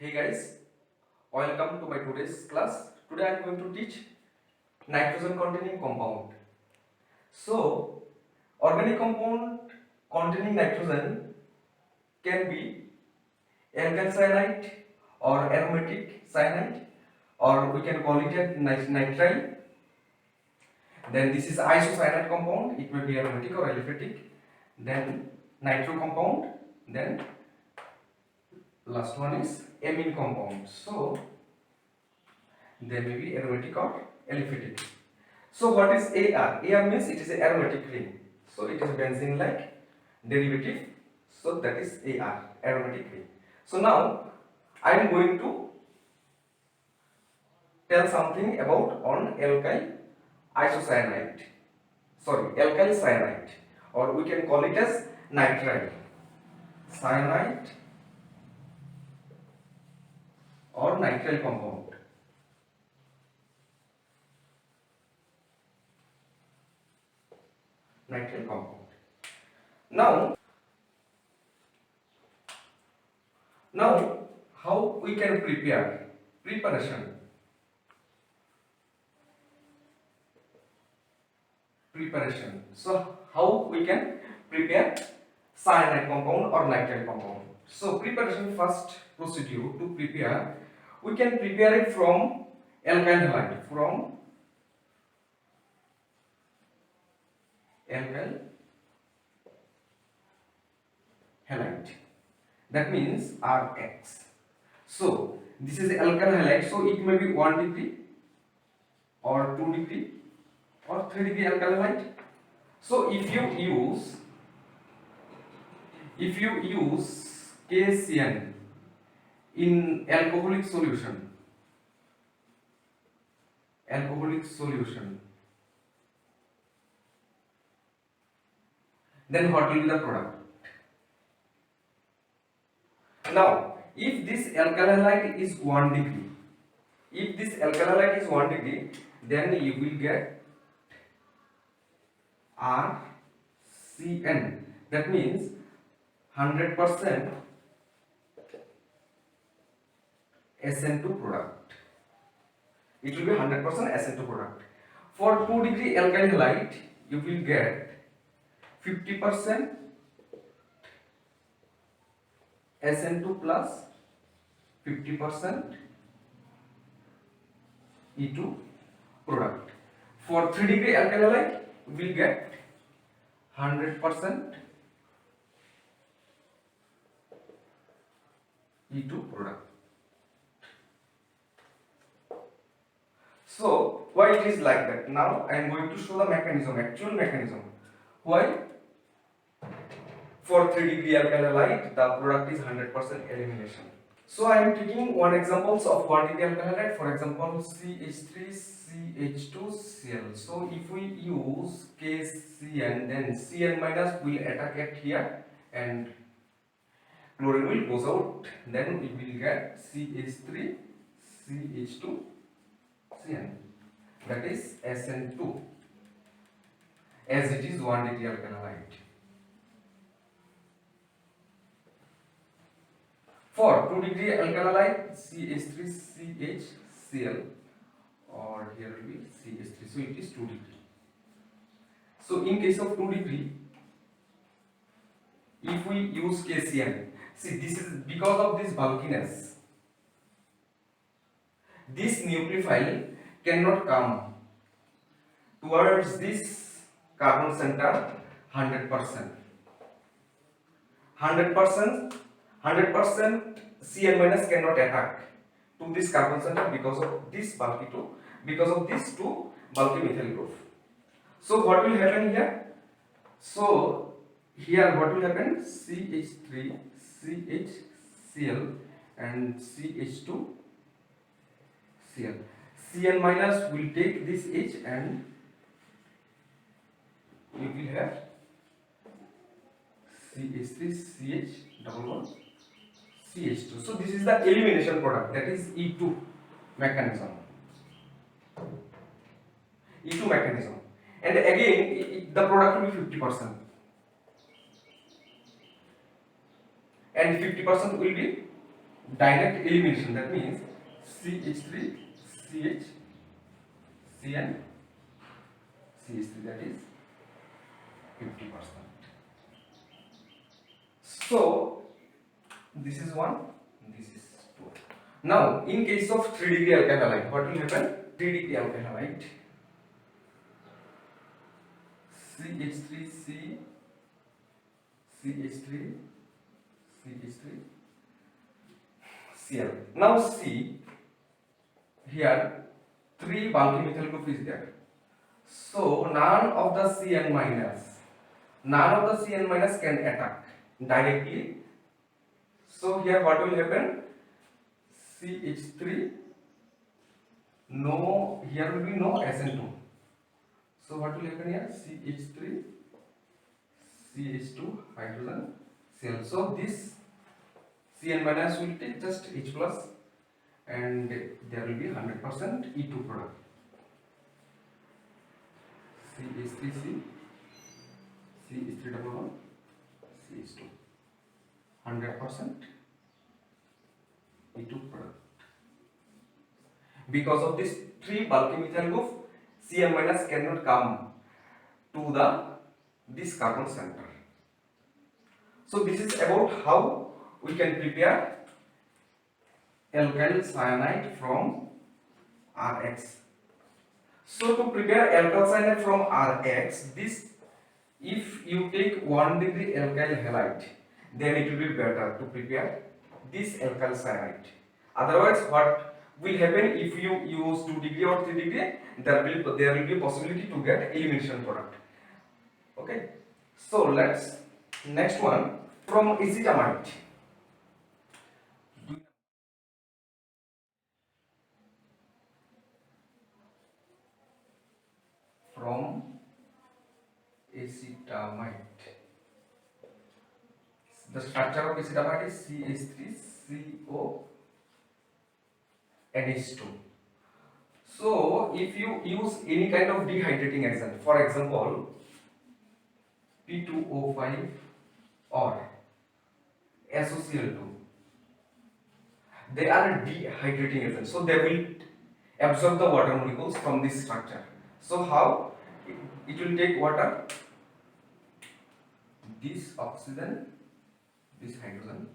Hey guys, welcome to my today's class. Today I am going to teach nitrogen containing compound. So, organic compound containing nitrogen can be alkyl cyanide or aromatic cyanide, or we can call it a nitrile. Then this is isocyanide compound, it may be aromatic or aliphatic. Then nitro compound. Then last one is amine compound. So they may be aromatic or aliphatic. So what is AR? AR means it is a aromatic ring. So it is benzene like derivative. So that is AR, aromatic ring. So now I am going to tell something about on alkyl isocyanide. Sorry, alkyl cyanide, or we can call it as nitrile cyanide or nitrile compound. Nitrile compound. Now how we can prepare? Preparation. So how we can prepare cyanide compound or nitrile compound? So preparation, first procedure to prepare, we can prepare it from alkyl halide, alkyl halide. That means Rx. So this is alkyl halide, so it may be 1 degree or 2 degree or 3 degree alkyl halide. So if you use KCN in alcoholic solution, then what will be the product? Now, if this alkyl halide is 1 degree, then you will get RCN. That means 100% SN2 product. It will be 100% SN2 product. For 2 degree alkyl halide, you will get 50% SN2 plus 50% E2 product. For 3 degree alkyl halide, we will get 100% E2 product. So why it is like that? Now I am going to show the actual mechanism. Why? For 3 degree alkyl halide, the product is 100% elimination. So I am taking one examples of 1 degree alkyl halide. For example, CH3, CH2, Cl. So if we use KCN, then Cn minus will attack at here and chlorine will goes out. Then we will get CH3, CH2, Cn. That is SN2, as it is 1 degree alkyl halide. For 2 degree alkyl halide, CH3CHCl, or here will be CH3, so it is 2 degree. So in case of 2 degree, if we use KCN, see, this is because of this bulkiness, this nucleophile cannot come towards this carbon center 100%. 100% Cn minus cannot attack to this carbon center because of this bulky two bulky methyl group. So what will happen here? So here what will happen? CH3, CHCl and CH2, Cl. Cn minus will take this H and we will have CH3, CH double one, CH2. So this is the elimination product, that is E2 mechanism. E2 mechanism. And again, the product will be 50%. And 50% will be direct elimination. That means CH3, CH, Cn, CH3, that is 50%. So this is 1, this is 2. Now in case of 3-degree alkyl halide, what will happen? 3-degree alkyl halide, CH3C, CH3, CH3, Cl. Now see, here 3 bulky methyl group is there. So none of the Cn minus can attack directly. So here what will happen? CH3, no, here will be no SN2. So what will happen here? CH3, CH2, hydrogen cell. So this Cn minus will take just H plus, and there will be 100% E2 product. CH3C, CH3 double one, CH2, 100% E2 product. Because of this 3 bulky methyl group, Cn minus cannot come to this carbon center. So this is about how we can prepare alkyl cyanide from Rx. So to prepare alkyl cyanide from Rx, this, if you take 1-degree alkyl halide, then it will be better to prepare this alkyl cyanide. Otherwise, what will happen if you use 2-degree or 3-degree? There will be possibility to get elimination product. Okay. So let's next one from acetamide. From acetamide, the structure of acetamide is CH3CO NH2. So if you use any kind of dehydrating agent, for example P2O5 or SOCl2, they are dehydrating agents, so they will absorb the water molecules from this structure. So how it will take water, this oxygen, this hydrogen.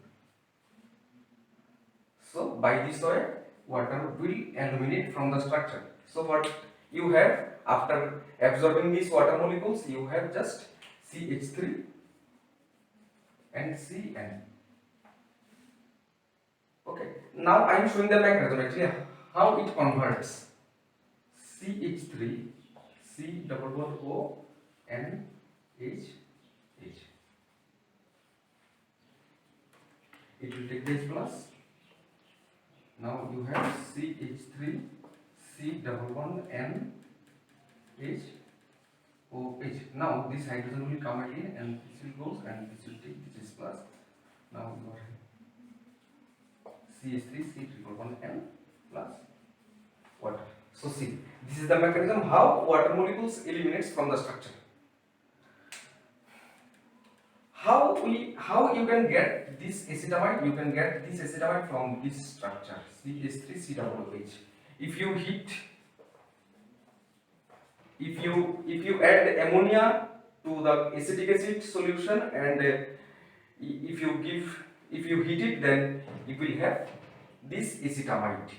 So by this way, water will eliminate from the structure. So what you have after absorbing these water molecules, you have just CH3 and Cn. Okay. Now I am showing the mechanism actually how it converts CH3 C double bond O N H H. It will take this plus. Now you have CH3 C double bond N H O H. Now this hydrogen will come again and this will goes and this will take this is plus. Now you are CH3 C triple bond N plus water. So see, this is the mechanism how water molecules eliminates from the structure. How you can get this acetamide? You can get this acetamide from this structure CH3COOH. If you heat, if you add ammonia to the acetic acid solution and if you heat it, then you will have this acetamide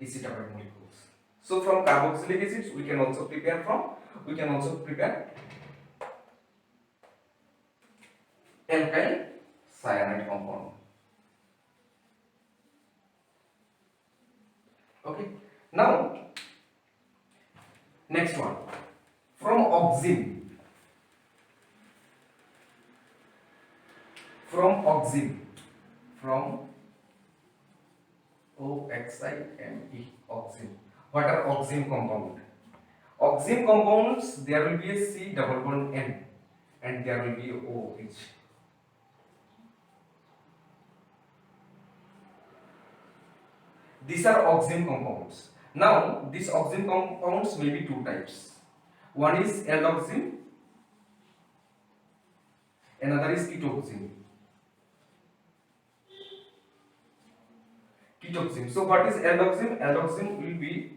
molecules. So from carboxylic acids we can also prepare alkyl cyanide compound. Okay. Now next one from oxime. From oxime, from OXIME, oxime. What are oxime compound? Oxime compounds, there will be a C double bond N and there will be a OH. These are oxime compounds. Now these oxime compounds may be two types. One is aldoxime Another is ketoxim. Ketoxim. So what is aldoxim? Aldoxim will be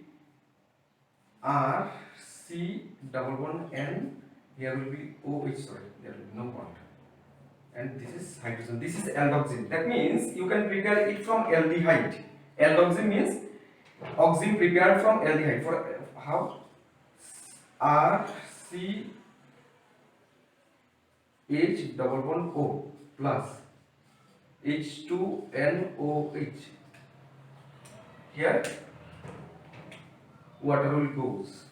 R C double one N. Here will be OH. Sorry, there will be no bond. And this is hydrogen. This is aldoxim. That means you can prepare it from aldehyde. Aldoxim means oxim prepared from aldehyde. For how? R C H double one O plus H2NOH. Here water will goes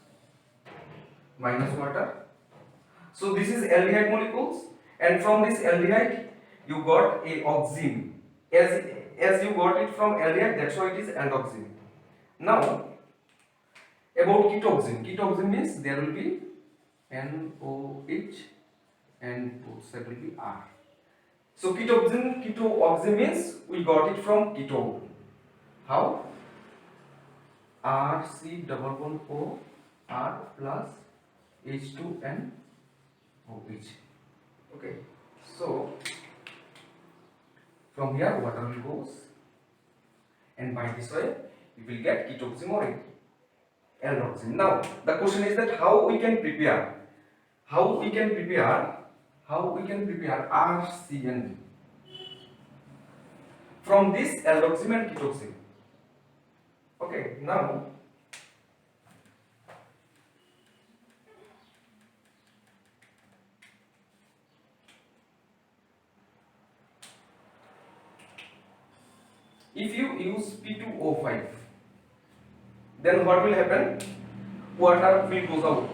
minus water. So this is aldehyde molecules, and from this aldehyde you got a oxime. As you got it from aldehyde, that's why it is aldoxime. Now about ketoxim. Ketoxim means there will be NOH and both side will be R. So ketoxim means we got it from ketone. How? RC double one O R plus H2N OH. Okay. So from here water will goes, and by this way you will get ketoxim or aldoxim. Now the question is that how we can prepare RCN from this aldoxim and ketoxim. Okay, now if you use P2O5, then what will happen? Water will goes out.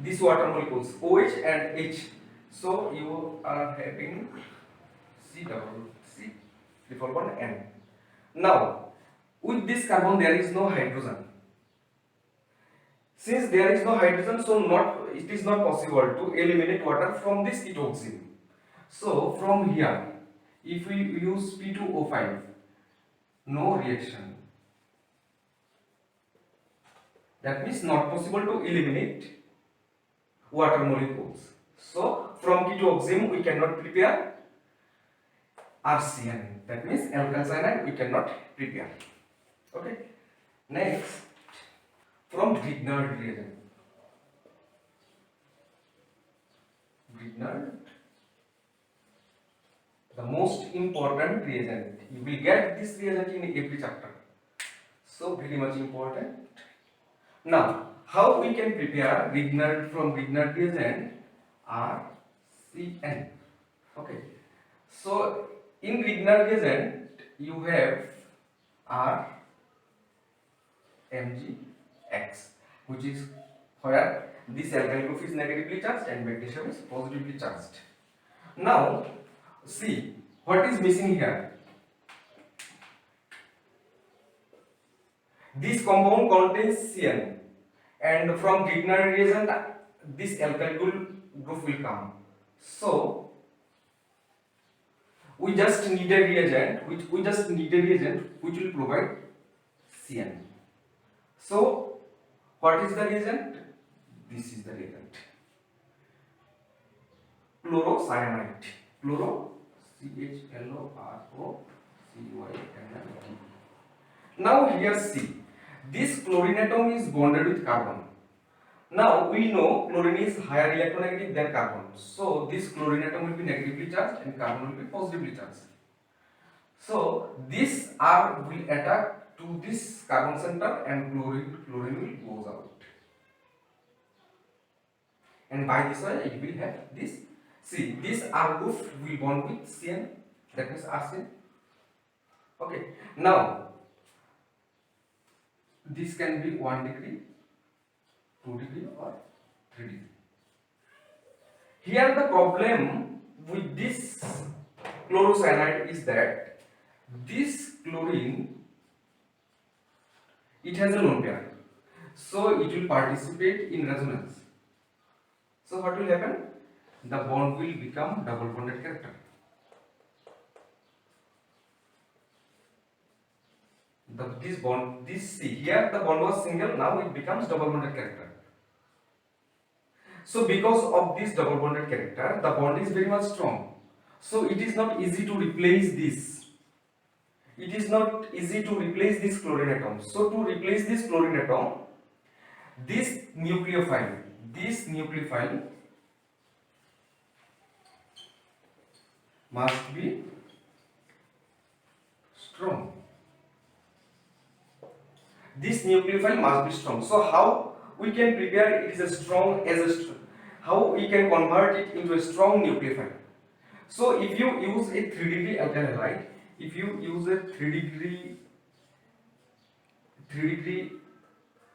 These water molecules OH and H. So you are having C triple one N. Now with this carbon there is no hydrogen. Since there is no hydrogen, so it is not possible to eliminate water from this ketoxim. So from here, if we use P2O5, no reaction. That means not possible to eliminate water molecules. So from ketoxim we cannot prepare RCN. That means alkyl cyanide we cannot prepare. Okay. Next, from Grignard reagent. Grignard, the most important reagent. You will get this reagent in every chapter. So very much important. Now, how we can prepare Grignard from Grignard reagent? RCN. Okay. So in Grignard reagent you have RMgX, which is where this alkyl group is negatively charged and magnesium is positively charged. Now see what is missing here. This compound contains CN, and from Grignard reagent this alkyl group will come. So we just need a reagent which will provide CN. So what is the reagent? This is the reagent. Chlorocyanide. Chloro CHLOROCYANIDE. Now here see, this chlorine atom is bonded with carbon. Now we know chlorine is higher electronegative than carbon. So this chlorine atom will be negatively charged and carbon will be positively charged. So this R will attack to this carbon center and chlorine will goes out. And by this way it will have this. See, this R group will bond with CN, that means RCN. Okay. Now this can be 1 degree, 2 degree or 3 degree. Here the problem with this chlorocyanide is that this chlorine, it has a lone pair, so it will participate in resonance. So what will happen? The bond will become double bonded character. See here the bond was single, now it becomes double bonded character. So because of this double bonded character, the bond is very much strong. So it is not easy to replace this. It is not easy to replace this chlorine atom. So to replace this chlorine atom, this nucleophile must be strong. This nucleophile must be strong. So how we can prepare it is a strong as a how we can convert it into a strong nucleophile? So if you use a 3-degree alkyl halide, if you use a 3-degree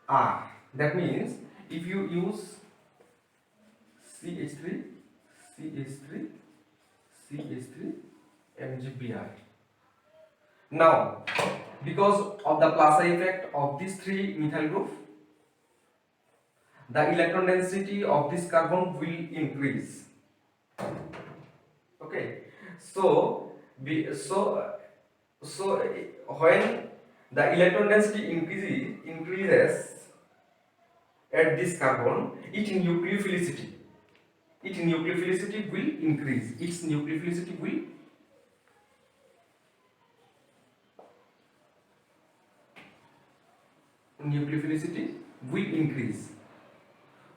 R, that means if you use CH3 CH3 CH3 MgBr. Now, because of the Plaza effect of these three methyl group, the electron density of this carbon will increase. Okay, so when the electron density increases at this carbon, its nucleophilicity will increase. Its nucleophilicity will increase.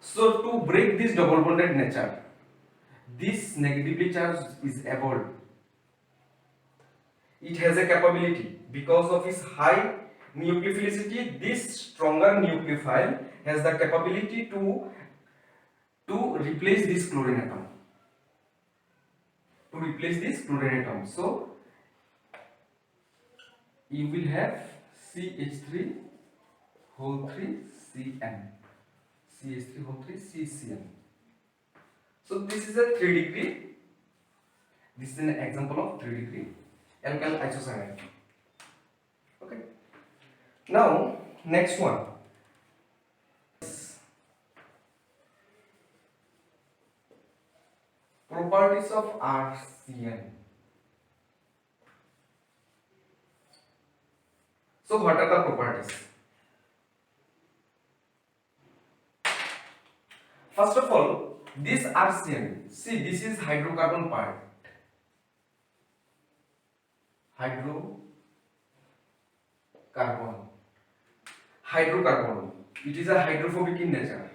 So to break this double bonded nature, this negatively charged is evolved. It has a capability, because of its high nucleophilicity, this stronger nucleophile has the capability to replace this chlorine atom. So you will have CH3 whole 3 CN. CH3 whole 3 CCN. So this is a 3-degree. This is an example of 3-degree alkyl isocyanide. Okay. Now next one. Properties of RCN. So what are the properties? First of all, this RCN, see, this is hydrocarbon part. Hydrocarbon. It is a hydrophobic in nature.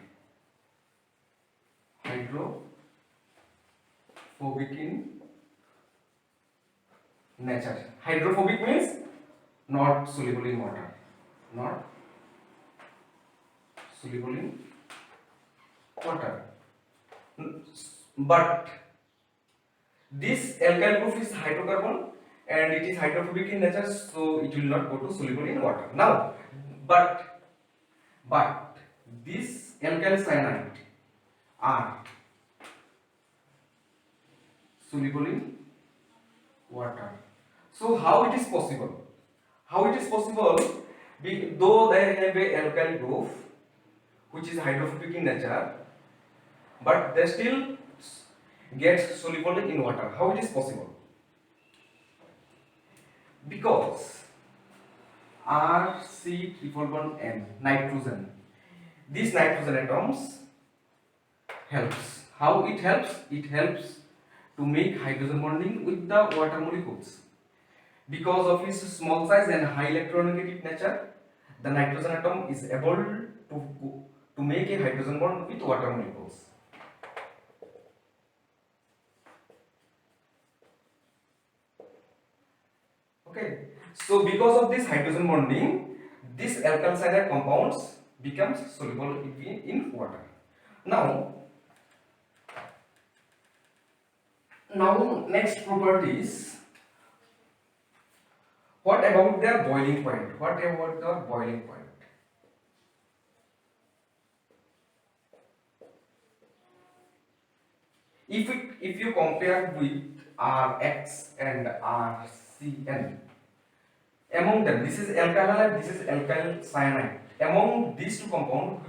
Hydrophobic means not soluble in water. But this alkyl group is hydrocarbon and it is hydrophobic in nature, so it will not go to soluble in water. Now, but this alkyl cyanide are soluble in water. So how it is possible? Though they have a alkyl group which is hydrophobic in nature, but they still get soluble in water. How it is possible? Because RC111N, nitrogen. These nitrogen atoms helps. How it helps? It helps to make hydrogen bonding with the water molecules. Because of its small size and high electronegative nature, the nitrogen atom is able to make a hydrogen bond with water molecules. Okay, so because of this hydrogen bonding, this alkyl cyanide compounds becomes soluble in water. Now next properties. What about their boiling point? If you compare with Rx and RCN, among them, this is alkyl halide, this is alkyl cyanide. Among these two compounds,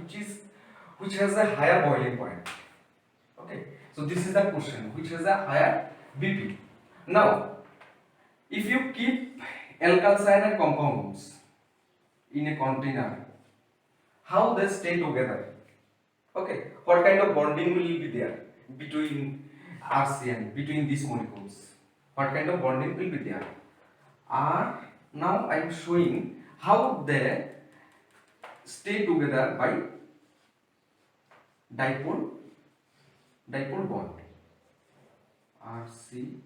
which has a higher boiling point? Okay, so this is the question, which has a higher BP. Now, if you keep alkyl cyanide compounds in a container, how they stay together? Okay, what kind of bonding will be there between RCN, between these molecules? What kind of bonding will be there? R, now I am showing how they stay together by dipole bond. RCN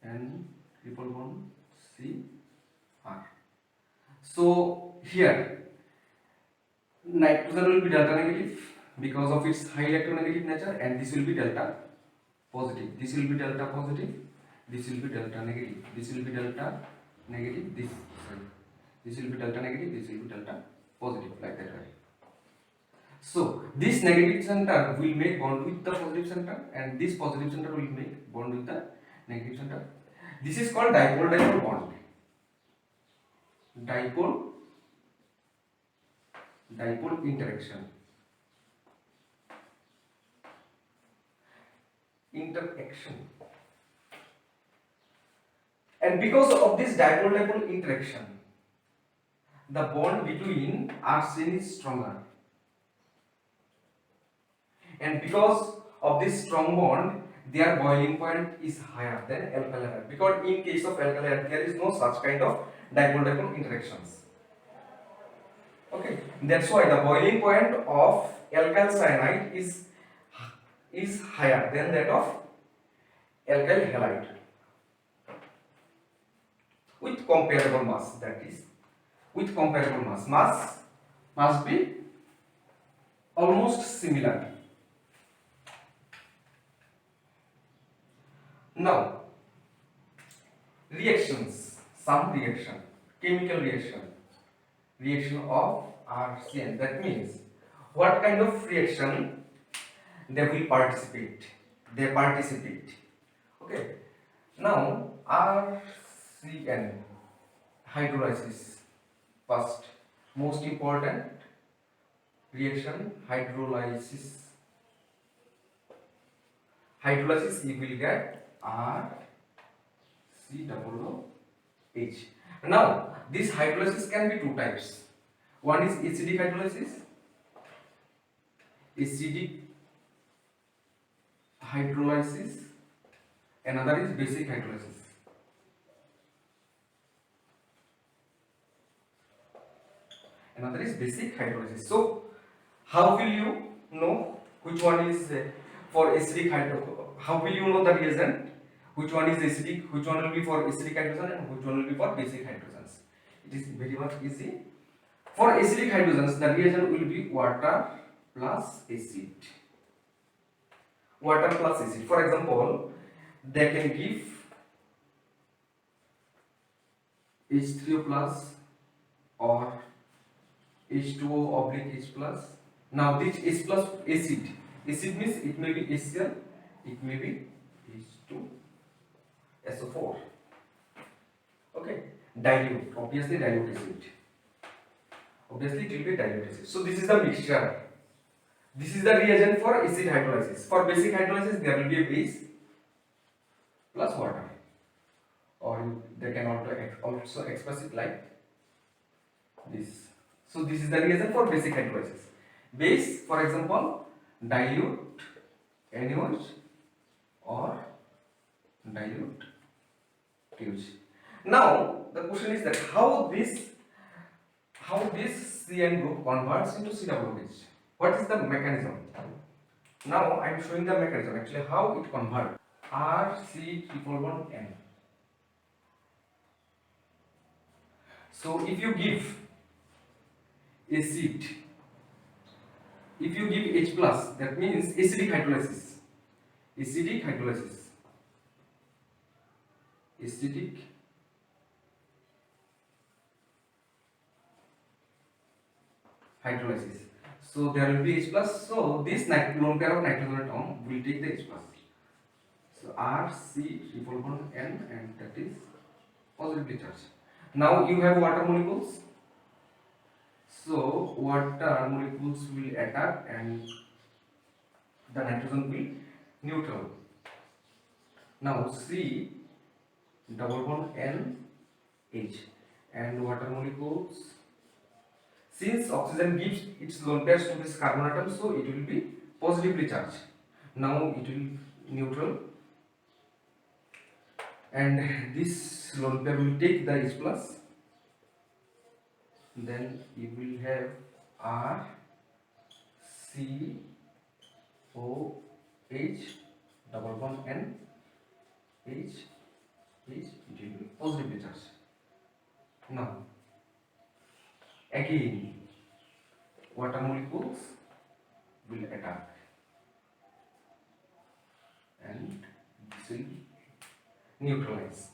and triple bond CR. So here nitrogen will be delta negative because of its high electronegative nature, and this will be delta positive. This will be delta positive. This will be delta negative. This will be delta negative. This will be delta negative. This will be delta positive, like that way. So this negative center will make bond with the positive center, and this positive center will make bond with the negative center. This is called dipole-dipole bond. Dipole interaction. And because of this dipole-dipole interaction, the bond between RCN is stronger. And because of this strong bond, their boiling point is higher than alkyl halide. Because in case of alkyl halide, there is no such kind of dipole-dipole interactions. Okay, that's why the boiling point of alkyl cyanide is higher than that of alkyl halide with comparable mass. That is, with comparable mass must be almost similar. Now, reactions, some reaction, chemical reaction of RCN. That means what kind of reaction they will participate. They participate. Okay. Now, RCN hydrolysis. First, most important reaction, hydrolysis. Hydrolysis, you will get RCOOH. Now, this hydrolysis can be two types. One is acidic hydrolysis. Another is basic hydrolysis. So, how will you know which one is for acidic hydrolysis? How will you know the reagent? Which one is acidic? Which one will be for acidic hydrogen and which one will be for basic hydrogens? It is very much easy. For acidic hydrogens, the reagent will be water plus acid. Water plus acid. For example, they can give H3O plus or H2O oblique H plus. Now this H plus acid. Acid means it may be HCl, it may be H2SO4. Okay. Dilute. Obviously dilute acid. Obviously it will be dilute acid. So this is the mixture. This is the reagent for acid hydrolysis. For basic hydrolysis there will be a base plus water. Or they can also express it like this. So this is the reagent for basic hydrolysis. Base, for example, dilute NaOH or dilute TOH. Now the question is that how this CN group converts into COOH. What is the mechanism? Now I am showing the mechanism, actually how it converts. RC111N. So if you give acid, if you give H plus, that means acidic hydrolysis. Acidic hydrolysis. So there will be H plus. So this lone pair of nitrogen atom will take the H plus. So RC111N, and that is positively charged. Now you have water molecules. So water molecules will attack and the nitrogen will neutral. Now C double bond N H and water molecules Since oxygen gives its lone pairs to this carbon atom, so it will be positively charged. Now it will neutral, and this lone pair will take the H plus. Then you will have R C O H double bond N H H, it will be positively charged. Now again water molecules will attack, and this will neutralize.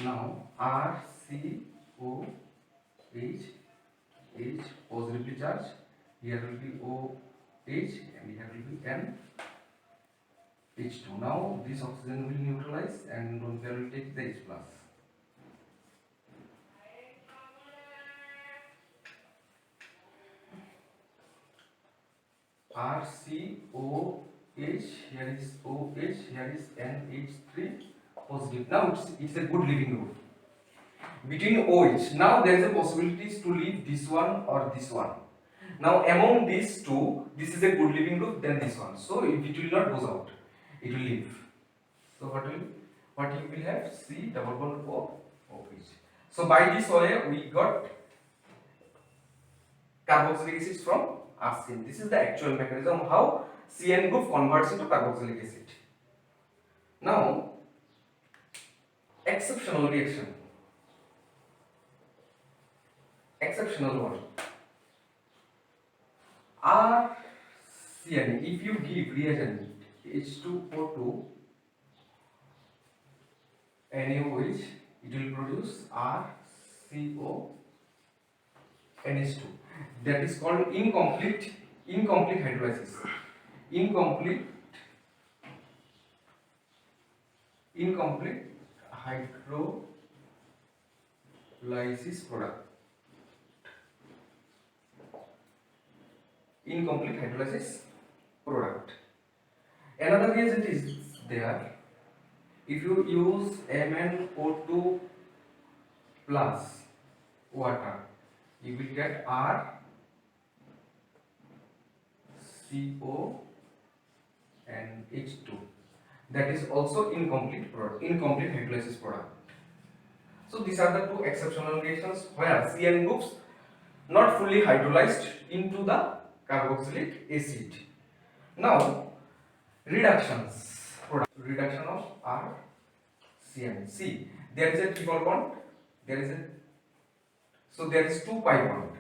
Now R C O H H positively charged. Here will be O H and here will be N H2. Now this oxygen will neutralize and lone pair will take the H plus. RCOH, here is OH, here is NH3 positive. Now it's a good leaving group. Between OH, now there is a possibilities to leave this one or this one. Now among these two, this is a good leaving group, then this one. So if it will not goes out, it will leave. So what you will have? C double bond O OH. So by this way we got carboxylic acids from arsine. This is the actual mechanism how CN group converts into carboxylic acid. Now, exceptional reaction. Exceptional one. RCN. If you give reagent H2O2 NaOH, it will produce RCO NH2. That is called incomplete hydrolysis. Incomplete hydrolysis product. Incomplete hydrolysis product. Another reason is there. If you use MnO2 plus water, you will get RCO and H2. That is also incomplete hydrolysis product. So these are the two exceptional reactions where CN groups not fully hydrolyzed into the carboxylic acid. Now reductions. Reduction of RCN. See, there is a triple bond. So there is 2 pi bond,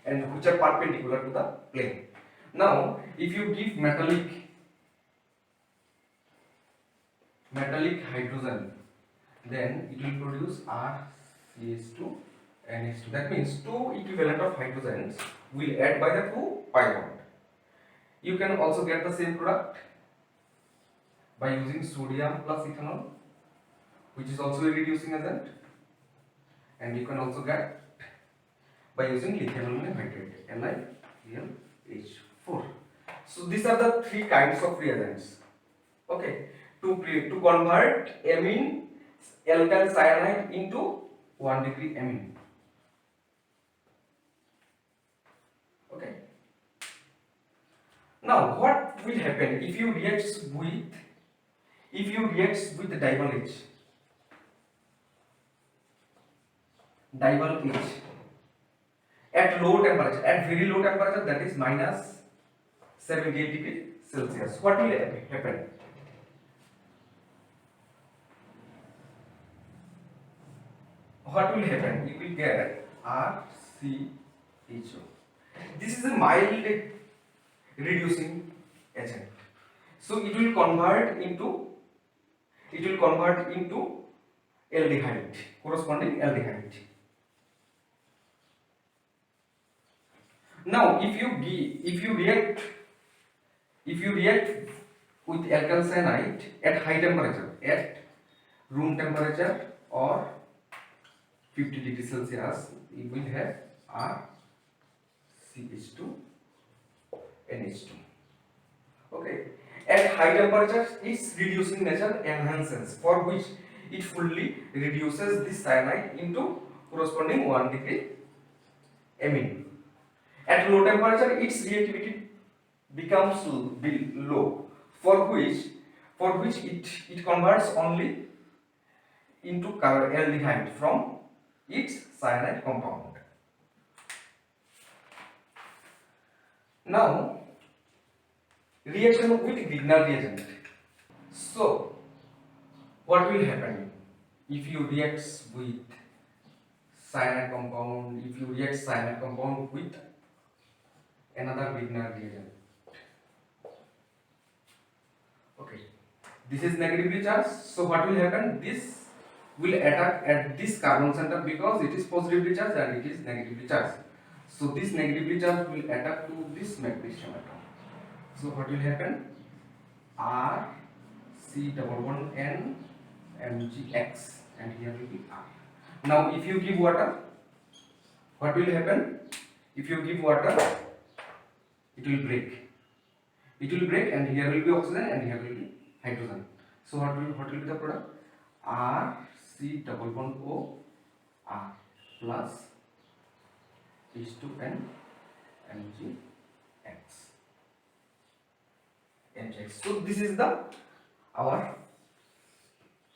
and which are perpendicular to the plane. Now, if you give metallic hydrogen, then it will produce RCH2 NH2. That means 2 equivalent of hydrogens will add by the 2 pi bond. You can also get the same product by using sodium plus ethanol, which is also a reducing agent, and you can also get by using lithium aluminum hydride LiClH4. So these are the 3 kinds of reagents. Okay, to convert amine alkyl cyanide into 1 degree amine. Okay. Now what will happen if you react with the dival H? Dival H at low temperature, at very low temperature, that is minus 78 degrees Celsius. What will happen? You will get RCHO. This is a mild reducing agent. So it will convert into aldehyde, corresponding aldehyde. Now, if you react with alkyl cyanide at high temperature, at room temperature or 50 degrees Celsius, you will have RCH2 NH2. Okay. At high temperature, its reducing nature enhances, for which it fully reduces this cyanide into corresponding 1 degree amine. At low temperature, its reactivity becomes low, for which it converts only into aldehyde from its cyanide compound. Now, reaction with Grignard reagent. So, what will happen if you react with cyanide compound? If you react cyanide compound with another Grignard reagent, okay, this is negatively charged. So, what will happen? This will attack at this carbon center because it is positively charged and it is negatively charged. So, this negatively charged will attack to this magnesium atom. So, what will happen? R C double bond N Mgx, and here will be R. Now, if you give water, what will happen? If you give water, it will break. It will break, and here will be oxygen, and here will be hydrogen. So, what will be the product? R C double bond O R plus H2N Mgx. So, this is our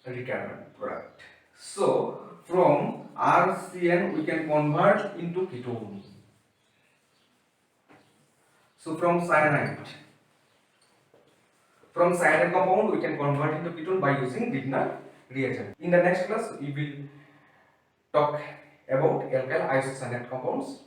requirement product. So, from RCN we can convert into ketone. So, from cyanide compound we can convert into ketone by using Grignard reagent. In the next class we will talk about alkyl isocyanate compounds.